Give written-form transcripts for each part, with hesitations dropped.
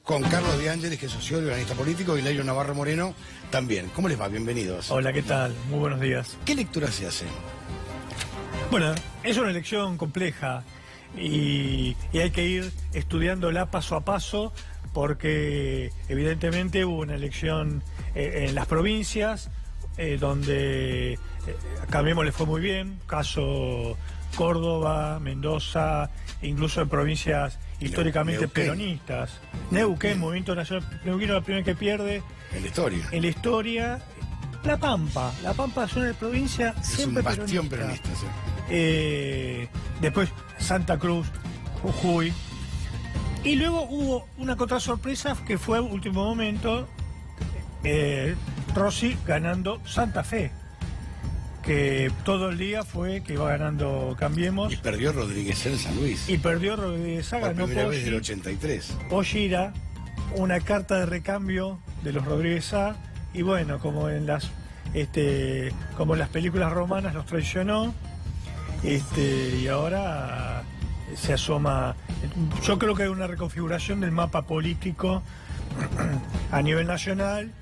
con Carlos De Ángeles, que es sociólogo y analista político, y Lairo Navarro Moreno también. ¿Cómo les va? Bienvenidos. Hola, ¿qué tal? Muy buenos días. ¿Qué lectura se hace? Bueno, es una elección compleja y hay que ir estudiándola paso a paso porque evidentemente hubo una elección en las provincias donde Cambiemos le fue muy bien, caso Córdoba, Mendoza, incluso en provincias históricamente Neuquén. Peronistas. Neuquén, Movimiento Nacional, Neuquén es la primera que pierde En la historia. en la historia. La Pampa es una provincia Es siempre un bastión peronista, sí. Después Santa Cruz, Jujuy. Y luego hubo una contrasorpresa que fue a último momento, Rossi ganando Santa Fe, que todo el día fue que iba ganando Cambiemos. Y perdió Rodríguez en San Luis. Y perdió Rodríguez, Por ganó primera vez del Poggi. 83. Poggi era una carta de recambio de los Rodríguez A, y bueno, como en las películas romanas los traicionó, y ahora se asoma. Yo creo que hay una reconfiguración del mapa político a nivel nacional,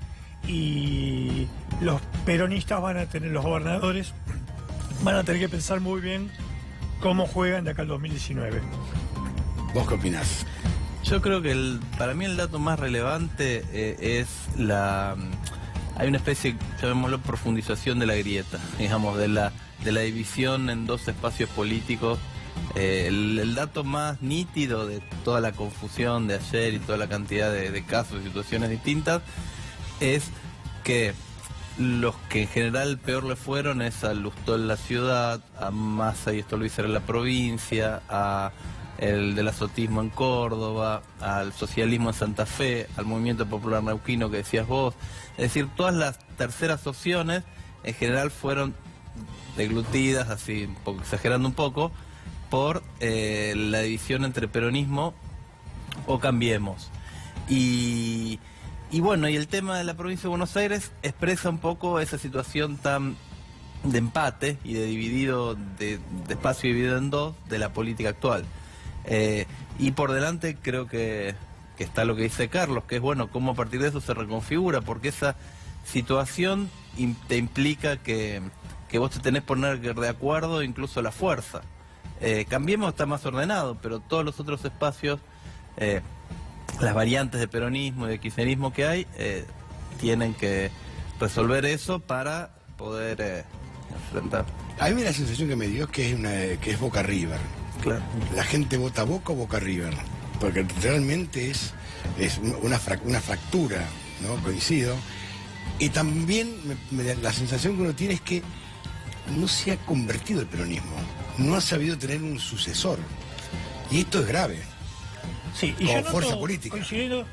y los peronistas van a tener, los gobernadores van a tener que pensar muy bien cómo juegan de acá al 2019. ¿Vos qué opinás? Yo creo que para mí el dato más relevante es hay una especie, llamémoslo, profundización de la grieta, digamos, de la división en dos espacios políticos. El dato más nítido de toda la confusión de ayer y toda la cantidad de casos y situaciones distintas es que los que en general peor le fueron es a Lustó en la ciudad, a Massa y Stolbizer en la provincia, a el del azotismo en Córdoba, al socialismo en Santa Fe, al movimiento popular neuquino que decías vos. Es decir, todas las terceras opciones en general fueron deglutidas, así exagerando un poco, por la división entre peronismo o Cambiemos. Y bueno, y el tema de la provincia de Buenos Aires expresa un poco esa situación tan de empate y de dividido, de espacio dividido en dos de la política actual. Y por delante creo que está lo que dice Carlos, que es bueno cómo a partir de eso se reconfigura, porque esa situación te implica que vos te tenés que poner de acuerdo incluso la fuerza. Cambiemos está más ordenado, pero todos los otros espacios, las variantes de peronismo y de kirchnerismo que hay, tienen que resolver eso para poder enfrentar. A mí la sensación que me dio es que es Boca River. Claro. La gente vota Boca o Boca River, porque realmente es una fractura, ¿no? Coincido. Y también la sensación que uno tiene es que no se ha convertido el peronismo, no ha sabido tener un sucesor. Y esto es grave. Sí, y Como yo fuerza noto, política. coincidiendo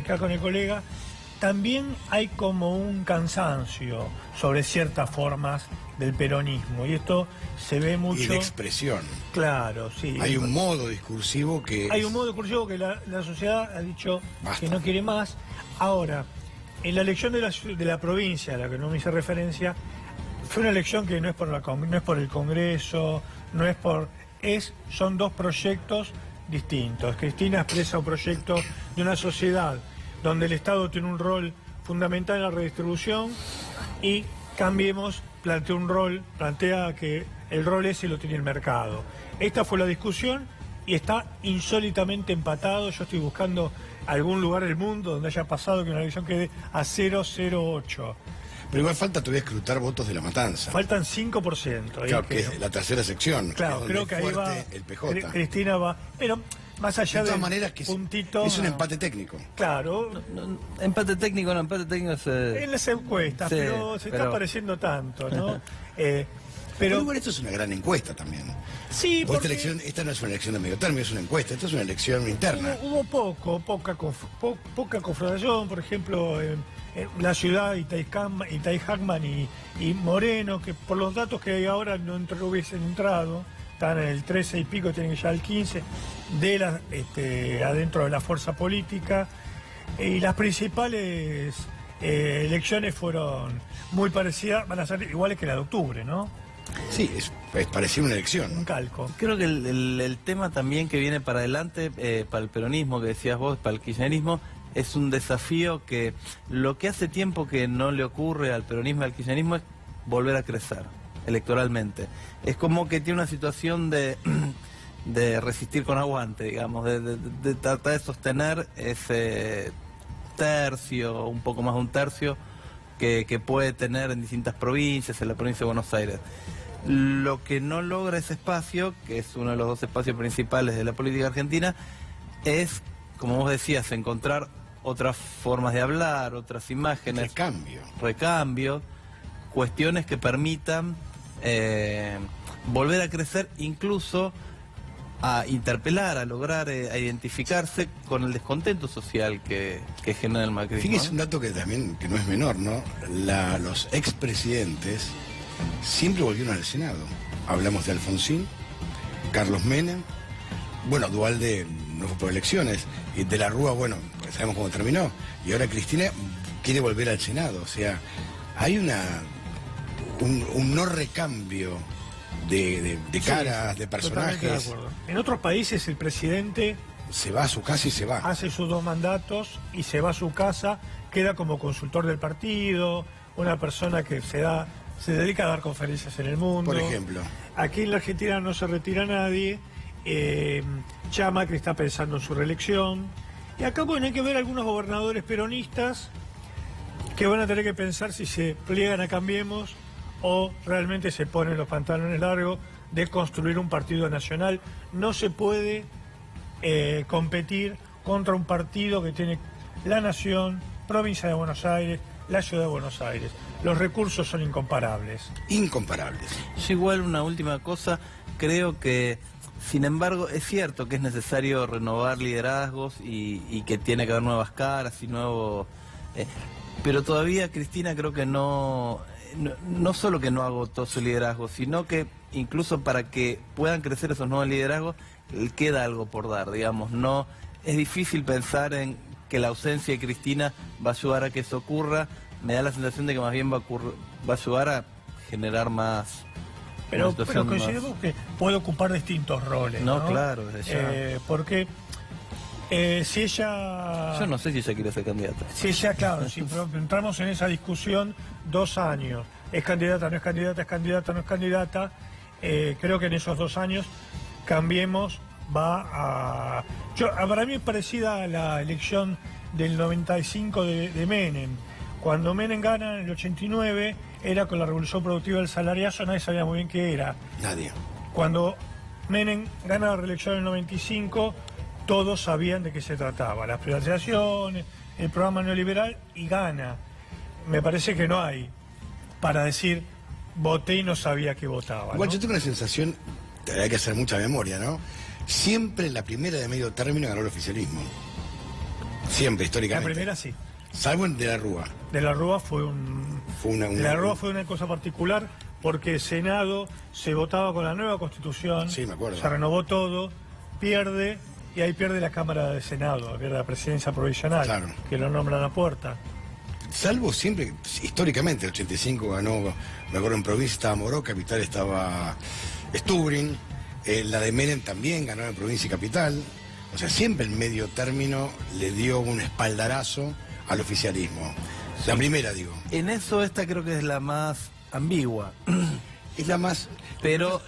acá con el colega, también hay como un cansancio sobre ciertas formas del peronismo, y esto se ve mucho. Y de expresión. Claro, sí. Hay un modo discursivo que... Hay un modo discursivo que la sociedad ha dicho Basta. que no quiere más. Ahora, en la elección de la provincia, a la que no me hice referencia, fue una elección que no es por el Congreso, son dos proyectos distintos. Cristina expresa un proyecto de una sociedad donde el Estado tiene un rol fundamental en la redistribución, y Cambiemos plantea que el rol ese lo tiene el mercado. Esta fue la discusión y está insólitamente empatado. Yo estoy buscando algún lugar del mundo donde haya pasado que una elección quede a 0,08. Pero igual falta todavía escrutar votos de La Matanza. Faltan 5%. Claro, que es la tercera sección. Claro, que es donde creo que ahí va. fuerte el PJ. Cristina va. Pero más allá De de todas maneras, que puntito. es un empate técnico. Claro. Empate técnico En las encuestas, Sí, pero se está pero- apareciendo tanto, ¿no? Pero igual esto es una gran encuesta también. Sí, Porque porque esta no es una elección de medio término, es una encuesta, esto es una elección interna. hubo poca confrontación, por ejemplo, en la ciudad, Itay Hackman y Moreno, que por los datos que hay ahora no hubiesen entrado, están en el 13 y pico, tienen ya el 15, adentro de la fuerza política. Y las principales elecciones fueron muy parecidas, van a ser iguales que la de octubre, ¿no? Sí, es parecía una elección. Un calco. Creo que el tema también que viene para adelante, para el peronismo, que decías vos, para el kirchnerismo, es un desafío que lo que hace tiempo que no le ocurre al peronismo y al kirchnerismo es volver a crecer electoralmente. Es como que tiene una situación de resistir con aguante, digamos, de tratar de sostener ese tercio, un poco más de un tercio, que puede tener en distintas provincias, en la provincia de Buenos Aires. Lo que no logra ese espacio, que es uno de los dos espacios principales de la política argentina, es, como vos decías, encontrar otras formas de hablar, otras imágenes. Recambio, cuestiones que permitan volver a crecer, incluso a interpelar, a lograr, a identificarse con el descontento social que genera el macrismo. Fíjese un dato que también que no es menor, ¿no? Los expresidentes siempre volvieron al Senado. Hablamos de Alfonsín, Carlos Menem, bueno, Duhalde no fue por elecciones, y de la Rúa, bueno, pues sabemos cómo terminó, y ahora Cristina quiere volver al Senado. O sea, hay un no recambio de caras, de personajes. De acuerdo. En otros países el presidente se va a su casa y se va. Hace sus 2 mandatos y se va a su casa, queda como consultor del partido, una persona que se dedica a dar conferencias en el mundo. Por ejemplo. Aquí en la Argentina no se retira nadie, Macri está pensando en su reelección, y acá bueno, hay que ver algunos gobernadores peronistas que van a tener que pensar si se pliegan a Cambiemos o realmente se ponen los pantalones largos de construir un partido nacional. No se puede competir contra un partido que tiene la Nación, provincia de Buenos Aires, la ciudad de Buenos Aires. Los recursos son incomparables. Incomparables. Yo igual una última cosa, creo que, sin embargo, es cierto que es necesario renovar liderazgos y que tiene que haber nuevas caras y nuevos... pero todavía Cristina creo que no solo que no agotó su liderazgo, sino que incluso para que puedan crecer esos nuevos liderazgos, queda algo por dar, digamos. No es difícil pensar en que la ausencia de Cristina va a ayudar a que eso ocurra. Me da la sensación de que más bien va a ayudar a generar más... Pero consideramos que puede ocupar distintos roles, ¿no? Claro, porque si ella... Yo no sé si ella quiere ser candidata. Si ella, claro, si entramos en esa discusión 2 años, es candidata, no es candidata, es candidata, no es candidata, creo que en esos 2 años Cambiemos va a... para mí es parecida a la elección del 95 de Menem. Cuando Menem gana en el 89, era con la revolución productiva del salariazo, nadie sabía muy bien qué era. Nadie. Cuando Menem gana la reelección en el 95, todos sabían de qué se trataba. Las privatizaciones, el programa neoliberal, y gana. Me parece que no hay para decir, voté y no sabía que votaba. Igual, ¿no? yo tengo una sensación, hay que hacer mucha memoria, ¿no? Siempre la primera de medio término ganó el oficialismo. Siempre, históricamente. La primera sí. Salvo en De la Rúa. De la Rúa fue De la Rúa fue una cosa particular porque el Senado se votaba con la nueva Constitución. Sí, me acuerdo. Se renovó todo, pierde, y ahí pierde la Cámara de Senado, pierde la presidencia provisional, claro, que lo nombran a puerta. Salvo siempre, históricamente, el 85 ganó, me acuerdo en provincia estaba Moró, capital estaba Stubrin, la de Menem también ganó en provincia y capital. O sea, siempre el medio término le dio un espaldarazo al oficialismo. La primera, digo. En eso esta creo que es la más ambigua. Es la más... Pero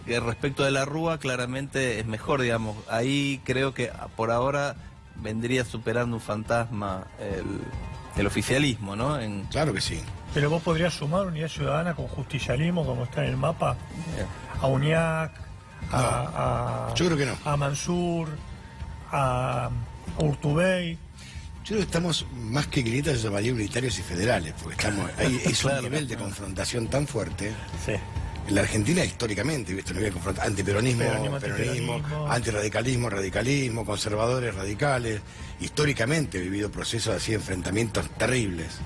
respecto de la Rúa, claramente es mejor, digamos. Ahí creo que por ahora vendría superando un fantasma el oficialismo, ¿no? Claro que sí. Pero vos podrías sumar Unidad Ciudadana con justicialismo, como está en el mapa, a UNIAC, yo creo que no. A Mansur, a Urtubey. Yo creo que estamos, más que grietas, yo llamaría unitarios y federales, porque estamos ahí, es un nivel de confrontación tan fuerte. Sí. En la Argentina, históricamente, ¿viste? No había confrontación, antiperonismo, peronismo, antirradicalismo, radicalismo, conservadores, radicales. Históricamente he vivido procesos así, enfrentamientos terribles.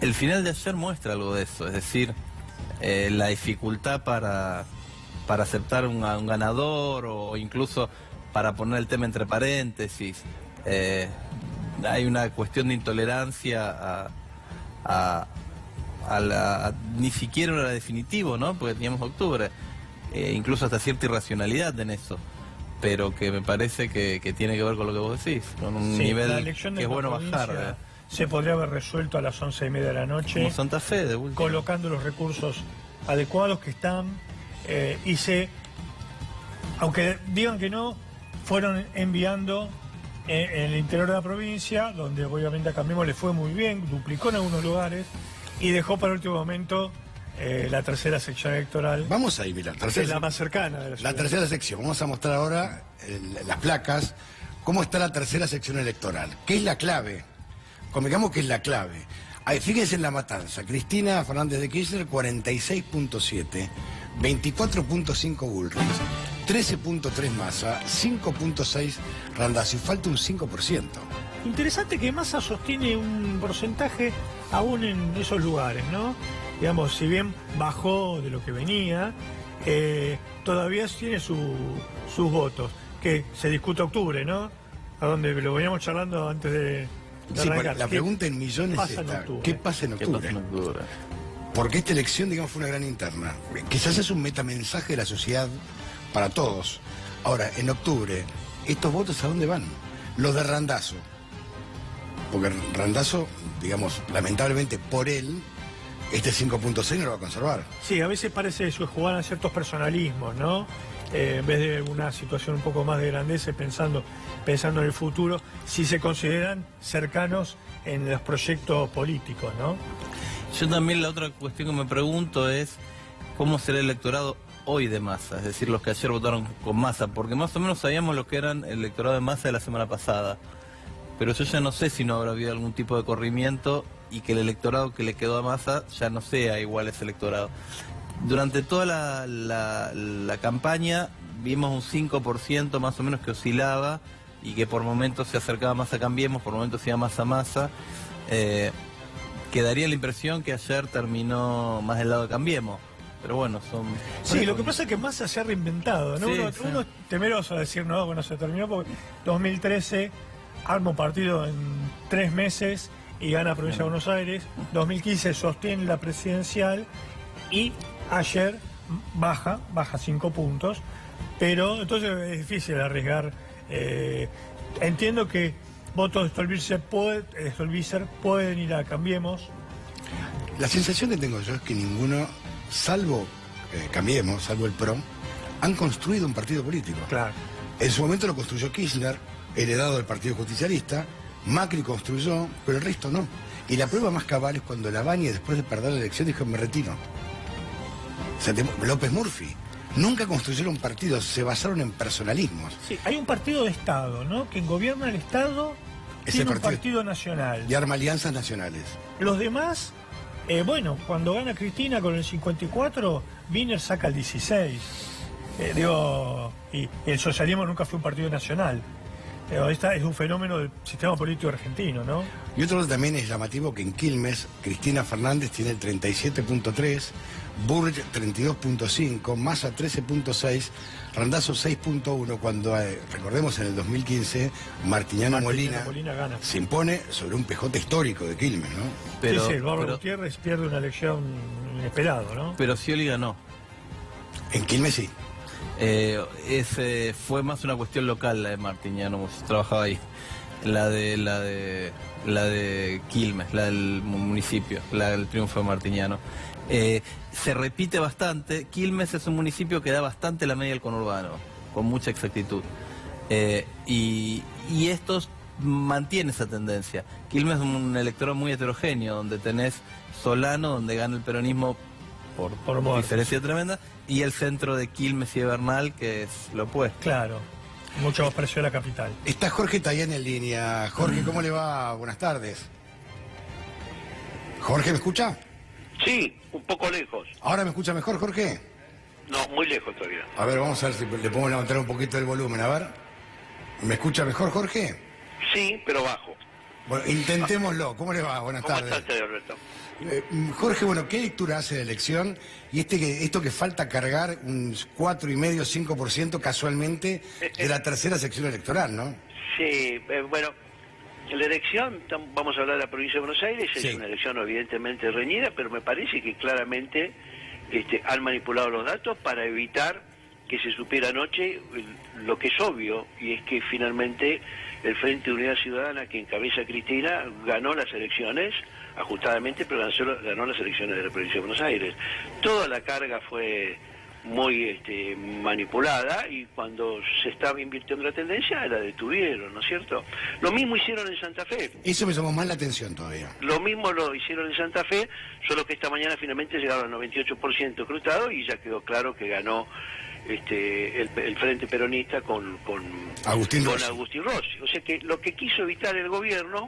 El final de ayer muestra algo de eso, es decir, la dificultad para aceptar un ganador o incluso para poner el tema entre paréntesis. Hay una cuestión de intolerancia a ni siquiera era definitivo, ¿no? Porque teníamos octubre, incluso hasta cierta irracionalidad en eso, pero que me parece que tiene que ver con lo que vos decís, con un nivel que es bueno bajar. Se podría haber resuelto a las 11:30 de la noche, como Santa Fe, de última, colocando los recursos adecuados que están, aunque digan que no, fueron enviando en el interior de la provincia, donde obviamente a Cambiemos le fue muy bien, duplicó en algunos lugares y dejó para el último momento la tercera sección electoral. Vamos ahí, mira, es la más cercana de la ciudad. La tercera sección. Vamos a mostrar ahora las placas, cómo está la tercera sección electoral. ¿Qué es la clave? Convengamos que es la clave. Ahí, fíjense en La Matanza. Cristina Fernández de Kirchner, 46.7, 24.5 Bullrich, 13.3 Massa, 5.6 Randazzo, y falta un 5%. Interesante que Massa sostiene un porcentaje aún en esos lugares, ¿no? Digamos, si bien bajó de lo que venía, todavía tiene sus votos, que se discute octubre, ¿no? A donde lo veníamos charlando antes de sí, la pregunta en millones es esta: ¿qué pasa en octubre? Porque esta elección, digamos, fue una gran interna. Quizás es un metamensaje de la sociedad para todos. Ahora, en octubre, ¿estos votos a dónde van? Los de Randazzo. Porque Randazzo, digamos, lamentablemente por él, este 5.6 no lo va a conservar. Sí, a veces parece eso, jugar a ciertos personalismos, ¿no? En vez de una situación un poco más de grandeza, pensando en el futuro, si se consideran cercanos en los proyectos políticos, ¿no? Yo también la otra cuestión que me pregunto es cómo será el electorado hoy de Massa, es decir, los que ayer votaron con Massa, porque más o menos sabíamos lo que eran el electorado de Massa de la semana pasada, pero yo ya no sé si no habrá habido algún tipo de corrimiento y que el electorado que le quedó a Massa ya no sea igual a ese electorado. Durante toda la campaña vimos un 5% más o menos que oscilaba y que por momentos se acercaba más a Cambiemos, por momentos se iba más a Massa. Quedaría la impresión que ayer terminó más del lado de Cambiemos. Pero bueno, son... Sí, lo que pasa es que Massa se ha reinventado, ¿no? Sí, uno es temeroso de decir, no, bueno, se terminó porque 2013 arma un partido en 3 meses y gana Provincia de Buenos Aires. 2015 sostiene la presidencial y ayer baja 5 puntos. Pero entonces es difícil arriesgar. Entiendo que votos de Stolbizer pueden ir a Cambiemos. La sensación que tengo yo es que ninguno, salvo Cambiemos, salvo el PRO, han construido un partido político. Claro. En su momento lo construyó Kirchner, heredado del Partido Justicialista. Macri construyó, pero el resto no. Y la prueba más cabal es cuando Lavagna, después de perder la elección, dijo: me retiro. O sea, López Murphy. Nunca construyeron partidos, se basaron en personalismos. Sí, hay un partido de Estado, ¿no? Quien gobierna el Estado tiene un partido nacional. Y arma alianzas nacionales. Los demás, bueno, cuando gana Cristina con el 54, Wiener saca el 16. Y el socialismo nunca fue un partido nacional. Esta es un fenómeno del sistema político argentino, ¿no? Y otro también es llamativo que en Quilmes, Cristina Fernández tiene el 37.3, Bullrich 32.5, Massa 13.6, Randazzo 6.1, cuando, recordemos, en el 2015, Martiniano Molina gana. Se impone sobre un PJ histórico de Quilmes, ¿no? Pero, sí, el Bárbaro Gutiérrez pierde una elección inesperada, ¿no? Pero Scioli ganó. En Quilmes sí. Fue más una cuestión local la de Martiniano, trabajaba ahí. La de Quilmes, la del municipio, la del triunfo de Martiniano. Se repite bastante. Quilmes es un municipio que da bastante la media del conurbano, con mucha exactitud. Y estos mantiene esa tendencia. Quilmes es un electorado muy heterogéneo, donde tenés Solano, donde gana el peronismo por diferencia tremenda, y el centro de Quilmes y de Bernal, que es lo opuesto. Claro, mucho más parecido a la capital. Está Jorge Tayán en línea. Jorge, ¿cómo le va? Buenas tardes. Jorge, ¿me escucha? Sí, un poco lejos. ¿Ahora me escucha mejor, Jorge? No, muy lejos todavía. A ver, vamos a ver si le podemos levantar un poquito el volumen. A ver. ¿Me escucha mejor, Jorge? Sí, pero bajo. Bueno, intentémoslo. ¿Cómo le va? Buenas tardes. ¿Cómo estás, Alberto? Jorge, bueno, ¿qué lectura hace de la elección? Y esto que falta cargar un 4,5, 5% casualmente de la tercera sección electoral, ¿no? Sí, bueno, la elección, vamos a hablar de la provincia de Buenos Aires, Sí. es una elección evidentemente reñida, pero me parece que claramente han manipulado los datos para evitar que se supiera anoche lo que es obvio, y es que finalmente el Frente de Unidad Ciudadana, que encabeza Cristina, ganó las elecciones, ajustadamente, pero ganó las elecciones de la provincia de Buenos Aires. Toda la carga fue muy manipulada, y cuando se estaba invirtiendo la tendencia la detuvieron, ¿no es cierto? Lo mismo hicieron en Santa Fe. Eso me llamó más la atención todavía. Lo mismo lo hicieron en Santa Fe, solo que esta mañana finalmente llegaron al 98% cruzado y ya quedó claro que ganó el Frente Peronista con Agustín Rossi. O sea que lo que quiso evitar el gobierno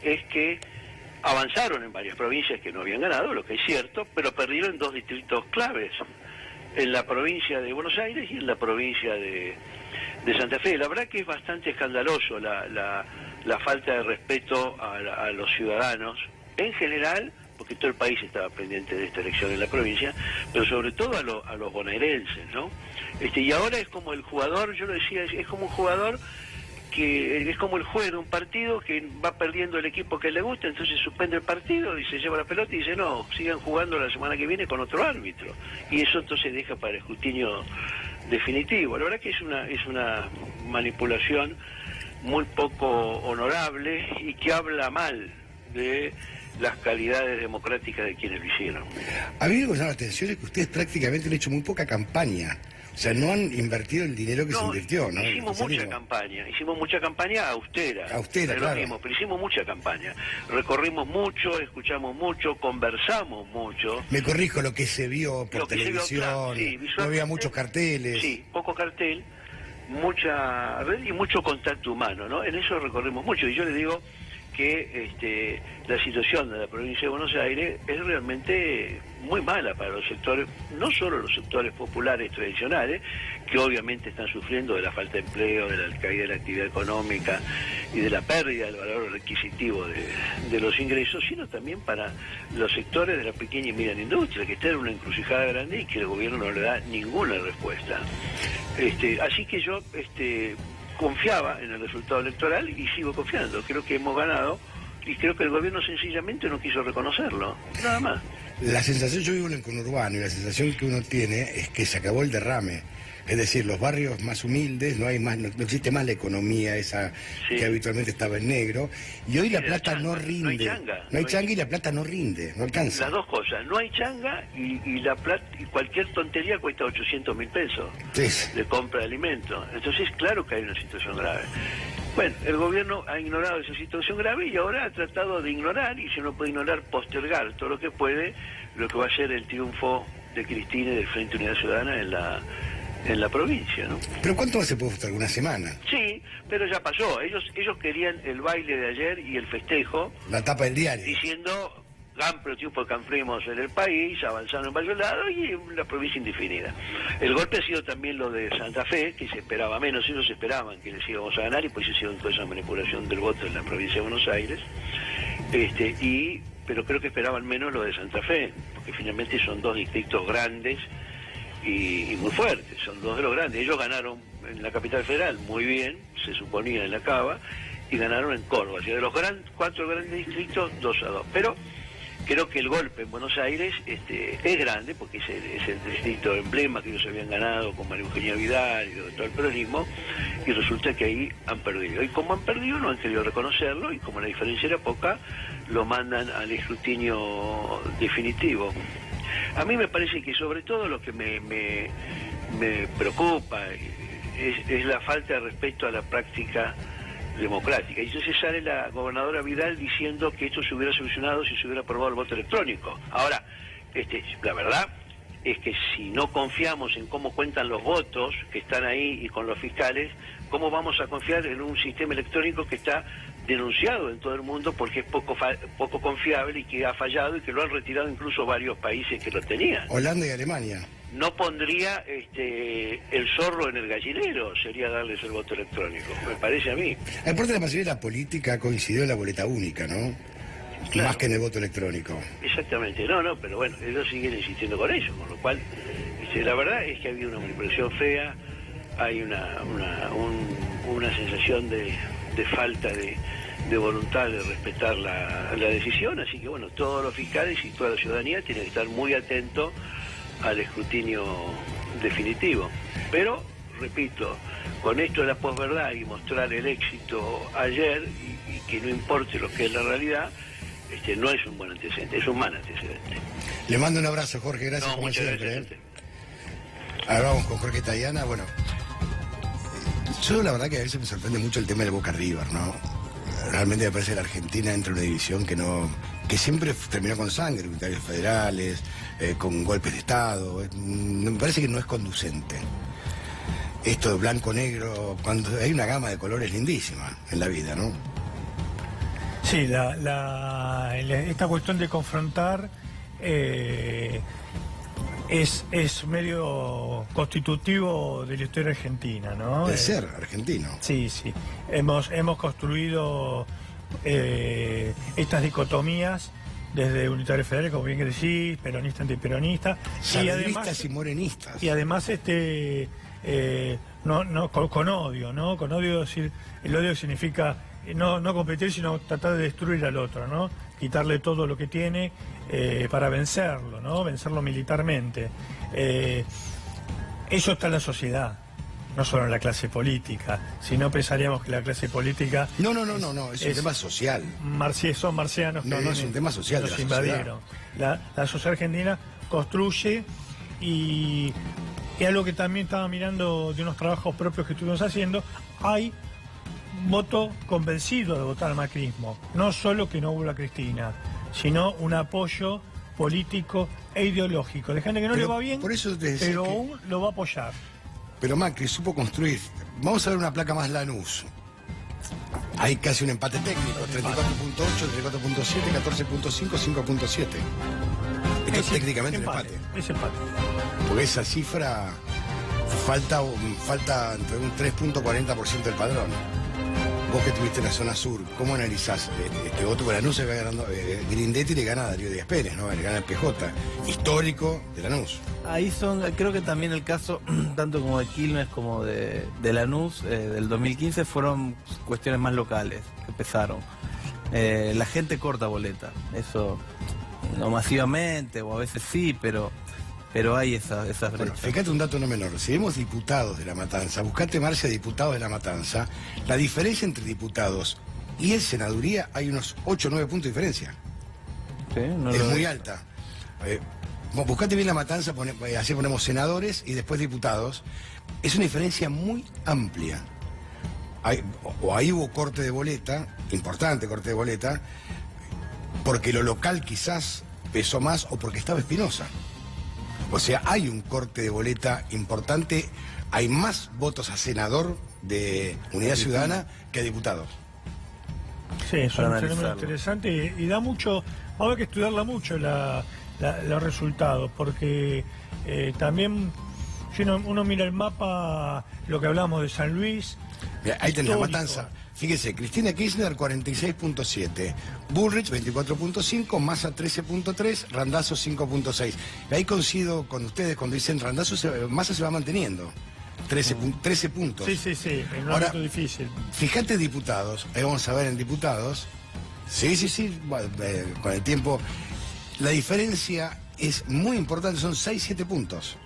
es que avanzaron en varias provincias que no habían ganado, lo que es cierto, pero perdieron en 2 distritos claves, en la provincia de Buenos Aires y en la provincia de Santa Fe. La verdad que es bastante escandaloso la falta de respeto a los ciudadanos en general, porque todo el país estaba pendiente de esta elección en la provincia, pero sobre todo a los bonaerenses, ¿no? Y ahora es como el jugador, yo lo decía, es como un jugador que es como el juez de un partido que va perdiendo el equipo que le gusta, entonces suspende el partido y se lleva la pelota y dice, no, sigan jugando la semana que viene con otro árbitro. Y eso entonces deja para el escrutinio definitivo. La verdad que es una manipulación muy poco honorable y que habla mal de las calidades democráticas de quienes lo hicieron. A mí me llama la atención es que ustedes prácticamente han hecho muy poca campaña. O sea, no han invertido el dinero que se invirtió, ¿no? Hicimos mucha campaña austera. Austera, pero claro. Pero hicimos mucha campaña. Recorrimos mucho, escuchamos mucho, conversamos mucho. Me corrijo, lo que se vio por televisión, claro, sí, no había muchos carteles. Sí, poco cartel, mucha red y mucho contacto humano, ¿no? En eso recorrimos mucho. Y yo le digo que la situación de la provincia de Buenos Aires es realmente muy mala para los sectores, no solo los sectores populares tradicionales, que obviamente están sufriendo de la falta de empleo, de la caída de la actividad económica y de la pérdida del valor adquisitivo de los ingresos, sino también para los sectores de la pequeña y mediana industria, que está en una encrucijada grande y que el gobierno no le da ninguna respuesta. Así que yo confiaba en el resultado electoral y sigo confiando. Creo que hemos ganado y creo que el gobierno sencillamente no quiso reconocerlo, nada más. La sensación, yo vivo en el conurbano y la sensación que uno tiene es que se acabó el derrame. Es decir, los barrios más humildes, no existe más la economía esa Sí. que habitualmente estaba en negro, y hoy la Sí, plata la no changa, rinde. no hay changa, No hay no hay- changa y la plata no rinde, no alcanza. Las dos cosas, no hay changa y la plata, y cualquier tontería cuesta 800.000 pesos Sí. de compra de alimentos. Entonces, claro que hay una situación grave. Bueno, el gobierno ha ignorado esa situación grave y ahora ha tratado de ignorar, y si uno puede ignorar, postergar todo lo que puede, lo que va a ser el triunfo de Cristina y del Frente Unidad Ciudadana en la provincia, ¿no? Pero ¿cuánto más se puede estar? ¿Una semana? Sí, pero ya pasó. Ellos querían el baile de ayer y el festejo, La tapa del diario. diciendo amplio triunfo que ampliamos en el país, avanzando en varios lados y en la provincia indefinida. El golpe ha sido también lo de Santa Fe, que se esperaba menos, ellos esperaban que les íbamos a ganar y pues hicieron toda esa manipulación del voto en la provincia de Buenos Aires. Pero creo que esperaban menos lo de Santa Fe, porque finalmente son 2 distritos grandes y muy fuertes, son 2 de los grandes. Ellos ganaron en la capital federal muy bien, se suponía en la Cava, y ganaron en Córdoba. O sea, de los 4 grandes distritos, 2-2. Pero creo que el golpe en Buenos Aires es grande, porque es el distrito emblema que ellos habían ganado con María Eugenia Vidal y todo el peronismo, y resulta que ahí han perdido. Y como han perdido, no han querido reconocerlo, y como la diferencia era poca, lo mandan al escrutinio definitivo. A mí me parece que sobre todo lo que me preocupa es la falta de respeto a la práctica democrática. Y entonces sale la gobernadora Vidal diciendo que esto se hubiera solucionado si se hubiera aprobado el voto electrónico. Ahora, la verdad es que si no confiamos en cómo cuentan los votos que están ahí y con los fiscales, ¿cómo vamos a confiar en un sistema electrónico que está denunciado en todo el mundo porque es poco confiable y que ha fallado y que lo han retirado incluso varios países que lo tenían? Holanda y Alemania. No pondría el zorro en el gallinero, sería darles el voto electrónico, me parece a mí. Aparte, la mayoría de la política coincidió en la boleta única, ¿no? Claro. Más que en el voto electrónico. Exactamente, no, pero bueno, ellos siguen insistiendo con eso, con lo cual la verdad es que ha habido una manipulación fea, hay una sensación de falta de de voluntad de respetar la decisión, así que bueno, todos los fiscales y toda la ciudadanía tienen que estar muy atentos al escrutinio definitivo. Pero, repito, con esto de la posverdad y mostrar el éxito ayer y que no importe lo que es la realidad, no es un buen antecedente, es un mal antecedente. Le mando un abrazo, Jorge, gracias como siempre. Gracias. Ahora vamos con Jorge Tayana. Bueno, yo la verdad que a veces me sorprende mucho el tema del Boca River, ¿no? Realmente me parece que la Argentina entra en una división que siempre terminó con sangre, unitarios federales, con golpes de Estado. Me parece que no es conducente. Esto de blanco-negro, cuando hay una gama de colores lindísima en la vida, ¿no? Sí, esta cuestión de confrontar es medio constitutivo de la historia argentina, ¿no? De ser argentino. Sí, sí. Hemos construido estas dicotomías desde unitarios federales, como bien que decís, peronista, antiperonista. Sadristas y morenistas. Y además con odio, ¿no? Con odio, decir, el odio significa no competir, sino tratar de destruir al otro, ¿no? Quitarle todo lo que tiene para vencerlo, ¿no? Vencerlo militarmente. Eso está en la sociedad, no solo en la clase política. Si no pensaríamos que la clase política... No, es un tema social. Son marcianos que es un tema social de nos la invadieron. La sociedad argentina construye y algo que también estaba mirando de unos trabajos propios que estuvimos haciendo, hay voto convencido de votar al macrismo. No solo que no vuelva Cristina, sino un apoyo político e ideológico. De gente que no le va bien, por eso te decía pero aún lo va a apoyar. Pero Macri supo construir. Vamos a ver una placa más Lanús. Hay casi un empate técnico, 34.8, 34.7, 14.5, 5.7. Esto es técnicamente un empate. Es empate. Porque esa cifra falta entre un 3.40% del padrón. Vos que estuviste en la zona sur, ¿cómo analizás este voto? Porque Lanús se va ganando, Grindetti le gana a Darío Díaz Pérez, ¿no? Le gana el PJ, histórico de Lanús. Ahí creo que también el caso, tanto como de Quilmes como de Lanús, del 2015, fueron cuestiones más locales que pesaron. La gente corta boleta, eso no masivamente, o a veces sí, pero hay esas brechas. Bueno, fíjate un dato no menor. Si vemos diputados de La Matanza, buscate, Marcia, diputados de La Matanza, la diferencia entre diputados y el senaduría hay unos 8 o 9 puntos de diferencia. ¿Sí? Es muy alta. Buscate bien La Matanza, así ponemos senadores y después diputados. Es una diferencia muy amplia. Ahí hubo corte de boleta, importante corte de boleta, porque lo local quizás pesó más o porque estaba Espinosa. O sea, hay un corte de boleta importante, hay más votos a senador de Unidad Ciudadana que a diputados. Sí, es un fenómeno interesante y da mucho, va a haber que estudiarla mucho los resultados, porque también si uno mira el mapa, lo que hablamos de San Luis. Mira, ahí tenés La Matanza. Fíjese, Cristina Kirchner 46.7, Bullrich 24.5, Massa 13.3, Randazzo 5.6. Ahí coincido con ustedes cuando dicen Massa se va manteniendo. 13 puntos. Sí, en un momento difícil. Fíjate diputados, ahí vamos a ver en diputados. Sí, bueno, con el tiempo. La diferencia es muy importante, son 6-7 puntos.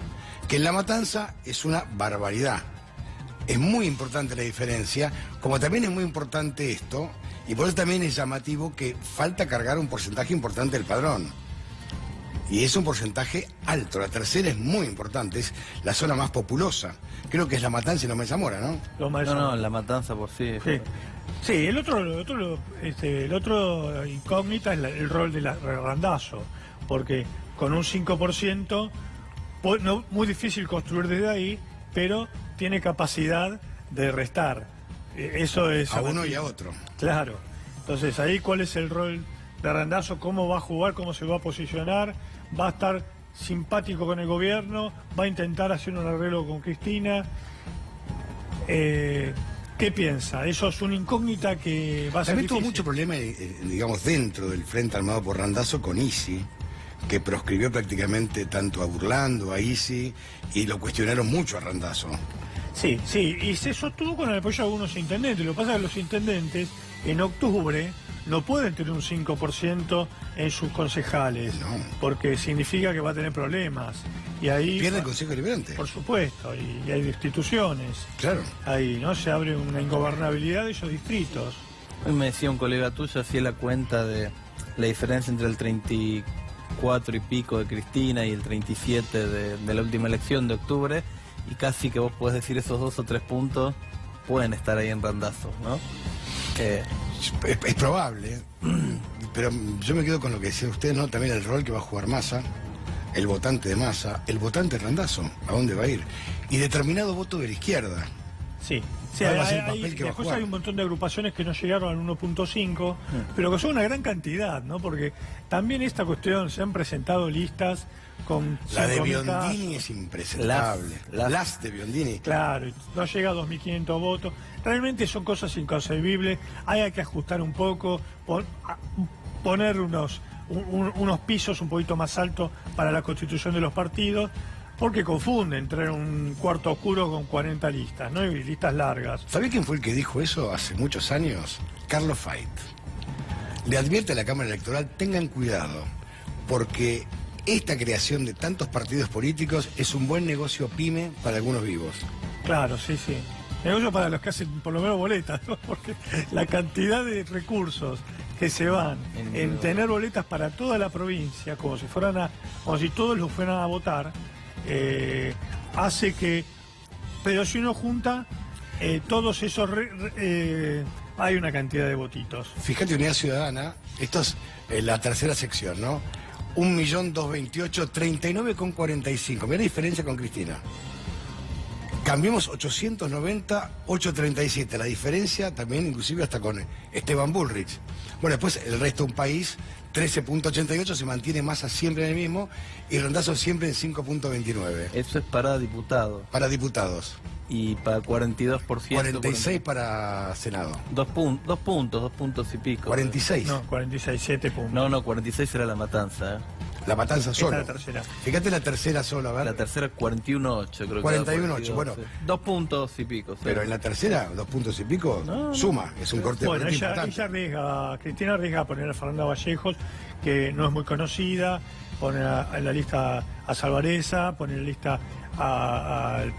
Que en La Matanza es una barbaridad. Es muy importante la diferencia, como también es muy importante esto, y por eso también es llamativo que falta cargar un porcentaje importante del padrón. Y es un porcentaje alto. La tercera es muy importante, es la zona más populosa. Creo que es La Matanza y Loma de Zamora, ¿no? No, La Matanza por sí. Sí, el otro incógnita es el rol de Randazzo, porque con un 5%, muy difícil construir desde ahí, pero tiene capacidad de restar. Eso es... A uno y a otro. Claro. Entonces, ahí cuál es el rol de Randazzo, cómo va a jugar, cómo se va a posicionar, va a estar simpático con el gobierno, va a intentar hacer un arreglo con Cristina. ¿Qué piensa? Eso es una incógnita que va a ser también difícil. tuvo mucho problema, digamos, dentro del Frente Armado por Randazzo con Isi, que proscribió prácticamente tanto a Burlando, a Isi, y lo cuestionaron mucho a Randazzo. Sí, sí, y se sostuvo con el apoyo de algunos intendentes. Lo que pasa es que los intendentes en octubre no pueden tener un 5% en sus concejales, No. porque significa que va a tener problemas. Y ahí, Pierde el Consejo Deliberante. por supuesto, y hay destituciones. Claro. Ahí, ¿no? Se abre una ingobernabilidad de esos distritos. Hoy me decía un colega tuyo, hacía la cuenta de la diferencia entre el 34 y pico de Cristina y el 37 de la última elección de octubre, y casi que vos podés decir esos 2 o 3 puntos pueden estar ahí en randazos, ¿no? Es probable, pero yo me quedo con lo que decía usted, ¿no? También el rol que va a jugar Massa, el votante de Massa, el votante Randazzo, ¿a dónde va a ir? Y determinado voto de la izquierda. Sí. Sí, ¿Cuál va a ser el papel que va a después jugar? hay un montón de agrupaciones que no llegaron al 1.5, pero que son una gran cantidad, ¿no? Porque también esta cuestión, se han presentado listas con La de 5.000 Biondini casos. es impresentable. Las de Biondini. Claro, y no llega a 2.500 votos. Realmente son cosas inconcebibles. Hay que ajustar un poco, poner unos pisos un poquito más altos para la constitución de los partidos, porque confunden traer un cuarto oscuro con 40 listas, ¿no? Y listas largas. ¿Sabe quién fue el que dijo eso hace muchos años? Carlos Fait. Le advierte a la Cámara Electoral, tengan cuidado, porque esta creación de tantos partidos políticos es un buen negocio pyme para algunos vivos. Claro, sí, sí. Negocio para los que hacen por lo menos boletas, ¿no? Porque la cantidad de recursos que se van en tener boletas para toda la provincia, como si todos los fueran a votar, hace que, pero si uno junta todos esos, hay una cantidad de votitos. Fíjate, Unidad Ciudadana, esto es la tercera sección, ¿no? 1.228.000, 39,45. Mira la diferencia con Cristina. Cambiamos 890, 837. La diferencia también, inclusive hasta con Esteban Bullrich. Bueno, después el resto de un país, 13,88, se mantiene Massa siempre en el mismo y Randazzo siempre en 5,29. Eso es para diputados. Para diputados. Y para 42%. 46 para Senado. 2 puntos y pico. 46. No, 46, 7 puntos. No, 46 era la matanza, ¿eh? La matanza Esta es solo. la tercera. Fíjate la tercera solo, a ver. La tercera 41.8, creo que 41.8, bueno. 2 puntos y pico. sí. Pero en la tercera, 2 puntos y pico, No. suma. Es un corte de Bueno, boleta ella importante. Cristina arriesga a poner a Fernanda Vallejos, que no es muy conocida, pone en la lista a Salvareza, pone en la lista al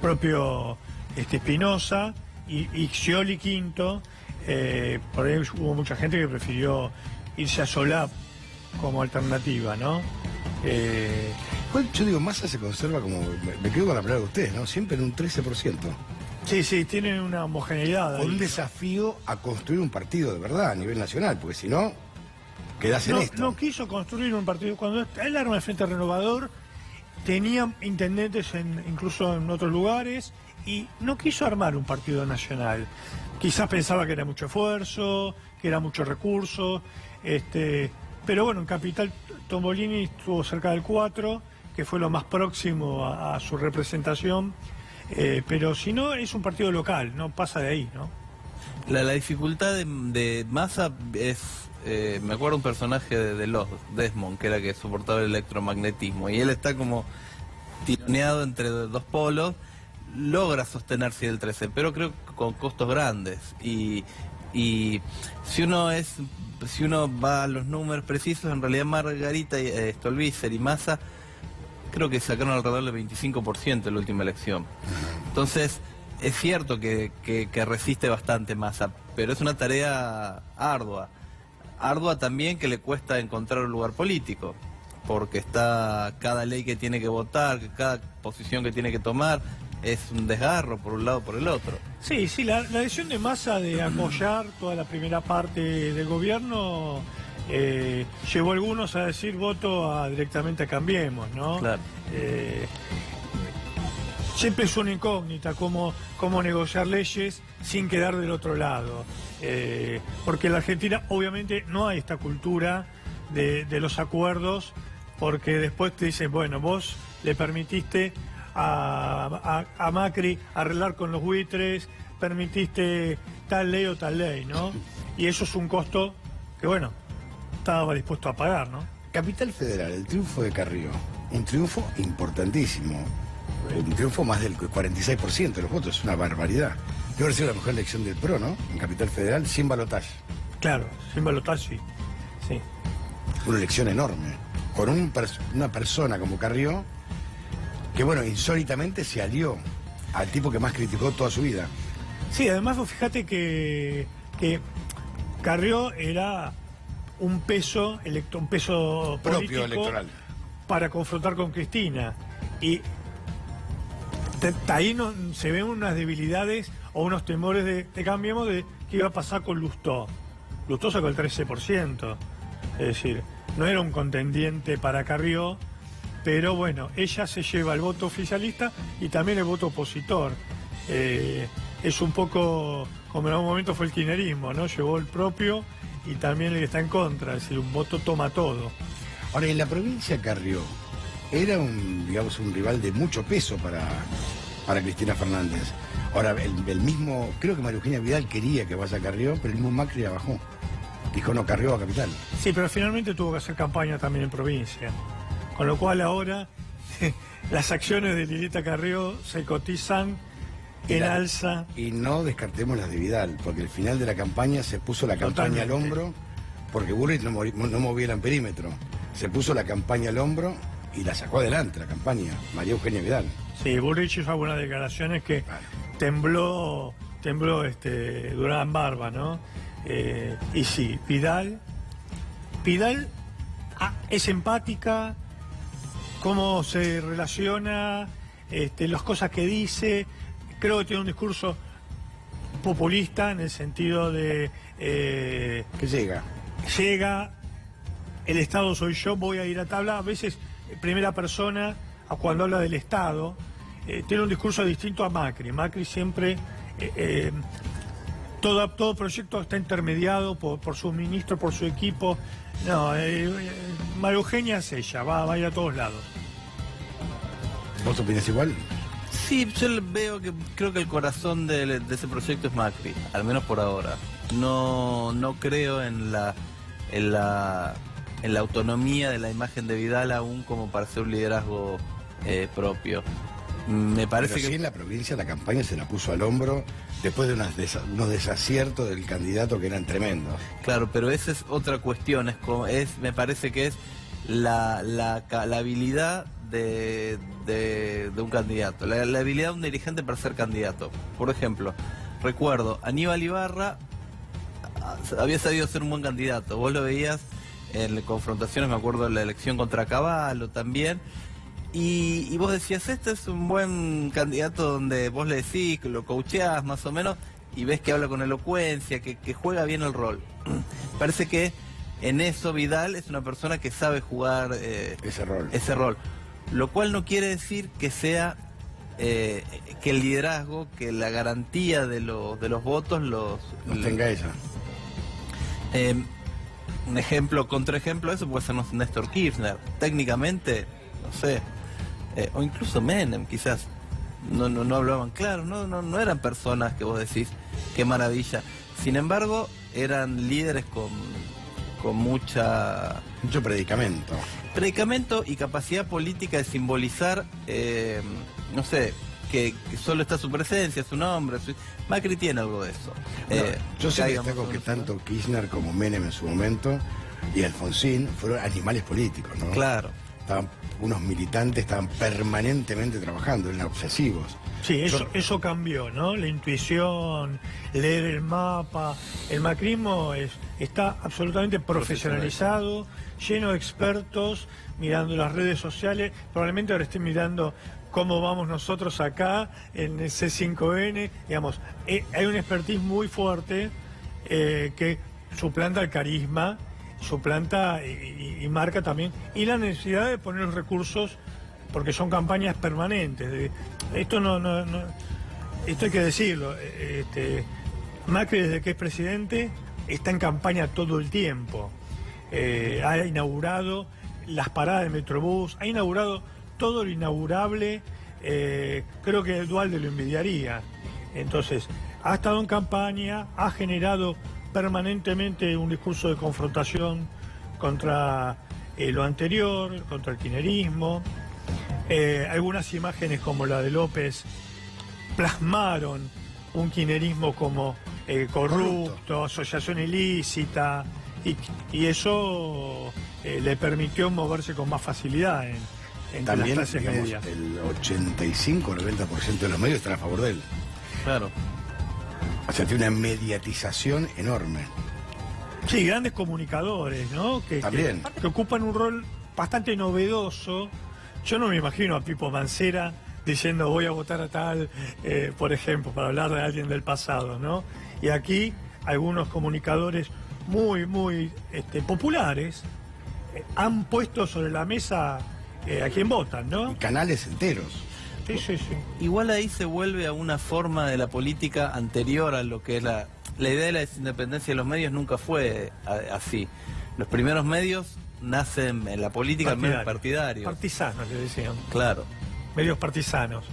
propio Espinosa y Scioli quinto. Por ahí hubo mucha gente que prefirió irse a Solá como alternativa, ¿no? Igual yo digo, Massa se conserva como, me quedo con la palabra de ustedes, ¿no? Siempre en un 13%. Sí, tienen una homogeneidad ahí. Un desafío a construir un partido de verdad a nivel nacional, porque si no, quedás en esto. No quiso construir un partido. Cuando él arma el Frente Renovador, tenía intendentes incluso en otros lugares y no quiso armar un partido nacional. Quizás pensaba que era mucho esfuerzo, que era mucho recurso, pero bueno, en Capital Tombolini estuvo cerca del 4, que fue lo más próximo a su representación, pero si no, es un partido local, no pasa de ahí, ¿no? La dificultad de Massa es, me acuerdo un personaje de los Desmond, que era que soportaba el electromagnetismo, y él está como tironeado entre dos polos, logra sostenerse del 13, pero creo que con costos grandes, y si uno va a los números precisos, en realidad Margarita Stolbizer y Massa creo que sacaron alrededor del 25% en la última elección. Entonces, es cierto que resiste bastante Massa, pero es una tarea ardua. Ardua también que le cuesta encontrar un lugar político, porque está cada ley que tiene que votar, cada posición que tiene que tomar, es un desgarro por un lado o por el otro. Sí, la decisión de Massa de apoyar toda la primera parte del gobierno llevó a algunos a decir voto directamente a Cambiemos, ¿no? Claro. Siempre es una incógnita cómo negociar leyes sin quedar del otro lado. Porque en la Argentina obviamente no hay esta cultura de los acuerdos, porque después te dicen, bueno, vos le permitiste a Macri arreglar con los buitres, permitiste tal ley o tal ley, ¿no? Y eso es un costo que, bueno, estaba dispuesto a pagar, ¿no? Capital Federal, el triunfo de Carrió, un triunfo importantísimo. un triunfo más del 46% de los votos, es una barbaridad. Debe haber sido la mejor elección del PRO, ¿no? En Capital Federal, sin balotaje. Claro, sin balotaje, sí. Una elección enorme, con una persona como Carrió, que bueno, insólitamente se alió al tipo que más criticó toda su vida. Sí, además vos fíjate que Carrió era un peso Propio político electoral para confrontar con Cristina. Y ahí se ven unas debilidades o unos temores de Cambiemos de qué iba a pasar con Lustó. Lustó sacó el 13%. Es decir, no era un contendiente para Carrió, pero bueno, ella se lleva el voto oficialista y también el voto opositor. Es un poco como en algún momento fue el kirchnerismo, ¿no? Llevó el propio y también el que está en contra, es decir, un voto toma todo. Ahora, en la provincia Carrió era un rival de mucho peso para Cristina Fernández. Ahora, el mismo, creo que María Eugenia Vidal quería que vaya a Carrió, pero el mismo Macri la bajó. Dijo, no, Carrió a Capital. Sí, pero finalmente tuvo que hacer campaña también en provincia. Con lo cual ahora las acciones de Lilita Carrió se cotizan en alza. Y no descartemos las de Vidal, porque al final de la campaña se puso la campaña al hombro, porque Bullrich no movía el perímetro. Se puso la campaña al hombro y la sacó adelante la campaña, María Eugenia Vidal. Sí, Bullrich hizo algunas declaraciones que tembló Durán Barba, ¿no? Y sí, Vidal es empática, cómo se relaciona, las cosas que dice. Creo que tiene un discurso populista en el sentido de... que llega, el Estado soy yo, voy a ir a tabla, a veces primera persona, cuando habla del Estado, tiene un discurso distinto a Macri. Macri siempre, todo proyecto está intermediado por su ministro, por su equipo. No, María Eugenia es ella, va a ir a todos lados. ¿Vos opinas igual? Sí, yo creo que el corazón de ese proyecto es Macri, al menos por ahora. No creo en la autonomía de la imagen de Vidal aún como para hacer un liderazgo propio. Me parece pero que sí, en la provincia la campaña se la puso al hombro después de unos desaciertos del candidato que eran tremendos. Claro, pero esa es otra cuestión. Me parece que es la habilidad de un candidato, la habilidad de un dirigente para ser candidato. Por ejemplo, recuerdo, Aníbal Ibarra había sabido ser un buen candidato. Vos lo veías en confrontaciones, me acuerdo de la elección contra Cavallo también. Y vos decías, este es un buen candidato donde vos le decís, que lo coacheás más o menos, y ves que habla con elocuencia, que juega bien el rol. Parece que en eso Vidal es una persona que sabe jugar ese rol. Lo cual no quiere decir que sea que el liderazgo, que la garantía de los votos los tenga ella. Un ejemplo, contraejemplo de eso puede ser Néstor Kirchner. Técnicamente, no sé, o incluso Menem, quizás no hablaban claro, no eran personas que vos decís, qué maravilla. Sin embargo, eran líderes con mucho predicamento y capacidad política de simbolizar, no sé, que solo está su presencia, su nombre. Macri tiene algo de eso. Yo sé que tanto Kirchner como Menem en su momento y Alfonsín fueron animales políticos, ¿no? Claro. Unos militantes estaban permanentemente trabajando, eran obsesivos. Sí, eso cambió, ¿no? La intuición, leer el mapa. El macrismo está absolutamente profesionalizado, lleno de expertos, mirando las redes sociales. Probablemente ahora estén mirando cómo vamos nosotros acá en el C5N. Digamos, hay un expertise muy fuerte que suplanta el carisma, suplanta y marca también, y la necesidad de poner los recursos, porque son campañas permanentes. Esto esto hay que decirlo. Macri, desde que es presidente, está en campaña todo el tiempo. Ha inaugurado las paradas de Metrobús, ha inaugurado todo lo inaugurable. Creo que el Dualde lo envidiaría. Entonces, ha estado en campaña, ha generado permanentemente un discurso de confrontación contra lo anterior, contra el kirchnerismo. Algunas imágenes como la de López plasmaron un kirchnerismo como corrupto, asociación ilícita, y eso le permitió moverse con más facilidad entre También, las clases digamos, medias. el 85-90% de los medios están a favor de él. Claro. O sea, tiene una mediatización enorme. Sí, grandes comunicadores, ¿no? También. Que ocupan un rol bastante novedoso. Yo no me imagino a Pipo Mancera diciendo voy a votar a tal, por ejemplo, para hablar de alguien del pasado, ¿no? Y aquí algunos comunicadores muy populares han puesto sobre la mesa a quién votan, ¿no? Y canales enteros. Sí. Igual ahí se vuelve a una forma de la política anterior a lo que es la idea de la desindependencia de los medios. Nunca fue así. Los primeros medios nacen en la política, al menos partidarios. Partisanos, le decían. Claro. Medios partisanos.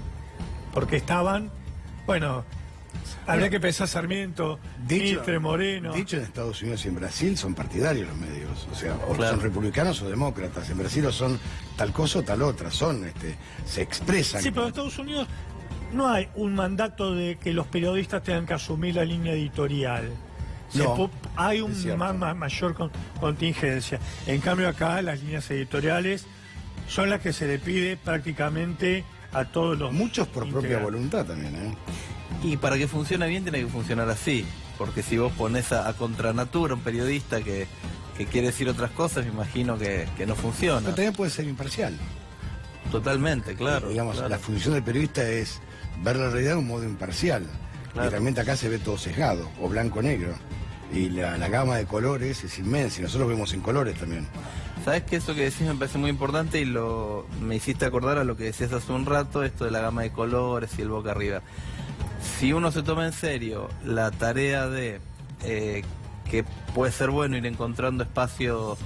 Porque estaban, bueno, habría que pensar Sarmiento, Mitre, Moreno. Dicho en Estados Unidos y en Brasil son partidarios los medios. O sea, o Claro. son republicanos o demócratas. En Brasil o son tal cosa o tal otra. Se expresan. Sí, pero en Estados Unidos no hay un mandato de que los periodistas tengan que asumir la línea editorial. No, hay es cierto. mayor contingencia. En cambio acá las líneas editoriales son las que se le pide prácticamente a todos los... Muchos por propia integrantes. voluntad también, ¿eh? Y para que funcione bien tiene que funcionar así. Porque si vos pones a contranatura un periodista que quiere decir otras cosas, me imagino que no funciona. Pero también puede ser imparcial. Totalmente, claro. Digamos, claro. la función del periodista es ver la realidad de un modo imparcial. Claro. Y realmente acá se ve todo sesgado, o blanco-negro. Y la gama de colores es inmensa, y nosotros vemos en colores también. Sabes que eso que decís me parece muy importante y me hiciste acordar a lo que decías hace un rato, esto de la gama de colores y el boca arriba. Si uno se toma en serio la tarea de que puede ser bueno ir encontrando espacios,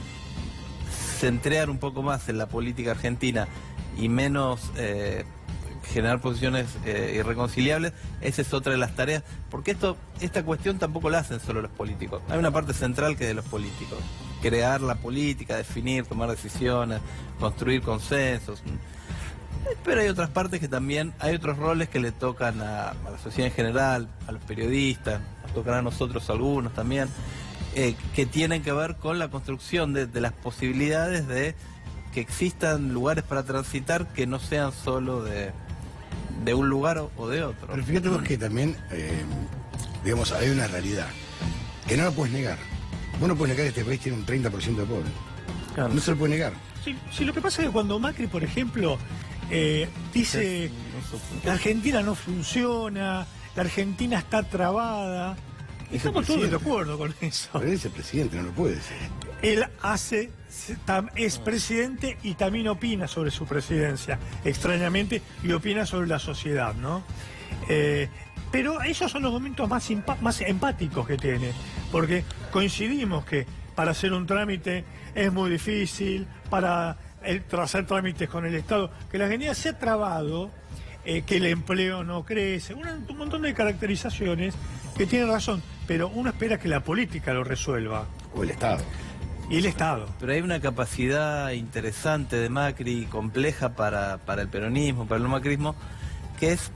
centrar un poco más en la política argentina y menos generar posiciones irreconciliables, esa es otra de las tareas, porque esta cuestión tampoco la hacen solo los políticos. Hay una parte central que es de los políticos, crear la política, definir, tomar decisiones, construir consensos. Pero hay otras partes que también, hay otros roles que le tocan a la sociedad en general, a los periodistas, nos tocará a nosotros algunos también, que tienen que ver con la construcción de las posibilidades de que existan lugares para transitar que no sean solo de un lugar o de otro. Pero fíjate vos que también, digamos, hay una realidad que no la puedes negar. Vos no puedes negar que este país tiene un 30% de pobres. Claro. No se lo puede negar. Sí, lo que pasa es que cuando Macri, por ejemplo, dice la Argentina no funciona, la Argentina está trabada, Es estamos el todos de presidente. acuerdo con eso. Pero él es el presidente, no lo puede decir. Él es presidente y también opina sobre su presidencia, extrañamente, y opina sobre la sociedad, ¿no? Pero esos son los momentos más empáticos que tiene, porque coincidimos que para hacer un trámite es muy difícil, para hacer trámites con el Estado, que la Argentina se ha trabado, que el empleo no crece, un montón de caracterizaciones que tiene razón, pero uno espera que la política lo resuelva. O el Estado. Y el Estado. Pero hay una capacidad interesante de Macri, compleja para el peronismo, para el no macrismo, que es,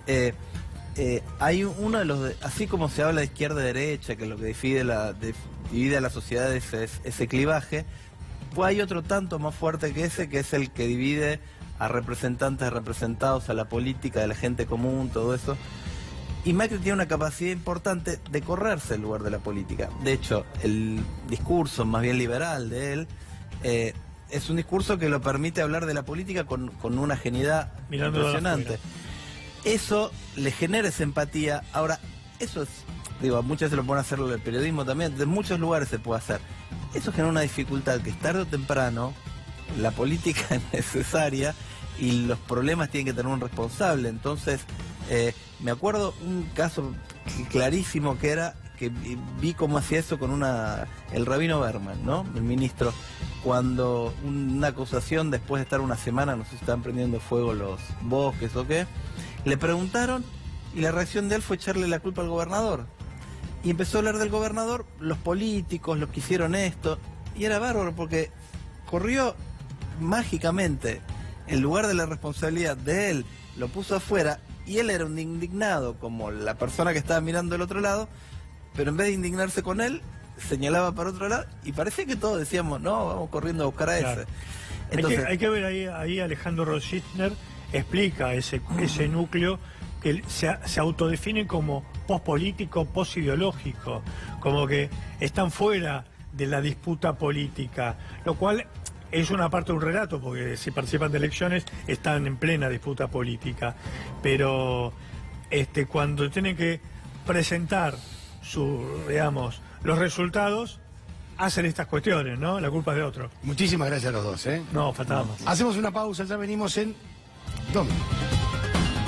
hay uno de los, así como se habla de izquierda y derecha, que lo que divide a la sociedad es ese clivaje, pues hay otro tanto más fuerte que ese, que es el que divide a representantes, representados, a la política, de la gente común, todo eso. Y Macri tiene una capacidad importante de correrse el lugar de la política. De hecho, el discurso más bien liberal de él es un discurso que lo permite hablar de la política con una genialidad Mirándolo de impresionante. Eso le genera esa empatía. Ahora, eso es, digo, muchas veces lo pueden hacer el periodismo también, de muchos lugares se puede hacer. Eso genera una dificultad que tarde o temprano la política es necesaria y los problemas tienen que tener un responsable. Entonces, me acuerdo un caso clarísimo que vi cómo hacía eso con el rabino Berman, ¿no? El ministro, cuando una acusación después de estar una semana, no sé si estaban prendiendo fuego los bosques o qué, le preguntaron y la reacción de él fue echarle la culpa al gobernador. Y empezó a hablar del gobernador, los políticos, los que hicieron esto, y era bárbaro porque corrió mágicamente en lugar de la responsabilidad de él, lo puso afuera, y él era un indignado como la persona que estaba mirando del otro lado, pero en vez de indignarse con él, señalaba para otro lado, y parecía que todos decíamos, no, vamos corriendo a buscar a Claro. ese. Entonces, hay que ver ahí Alejandro Rosichner explica ese núcleo que se autodefine como pospolítico, posideológico, como que están fuera de la disputa política, lo cual es una parte de un relato, porque si participan de elecciones están en plena disputa política, pero cuando tienen que presentar los resultados, hacen estas cuestiones, ¿no? La culpa es de otro. Muchísimas gracias a los dos, ¿eh? No, faltaba más. Hacemos una pausa, ya venimos en 2 minutos.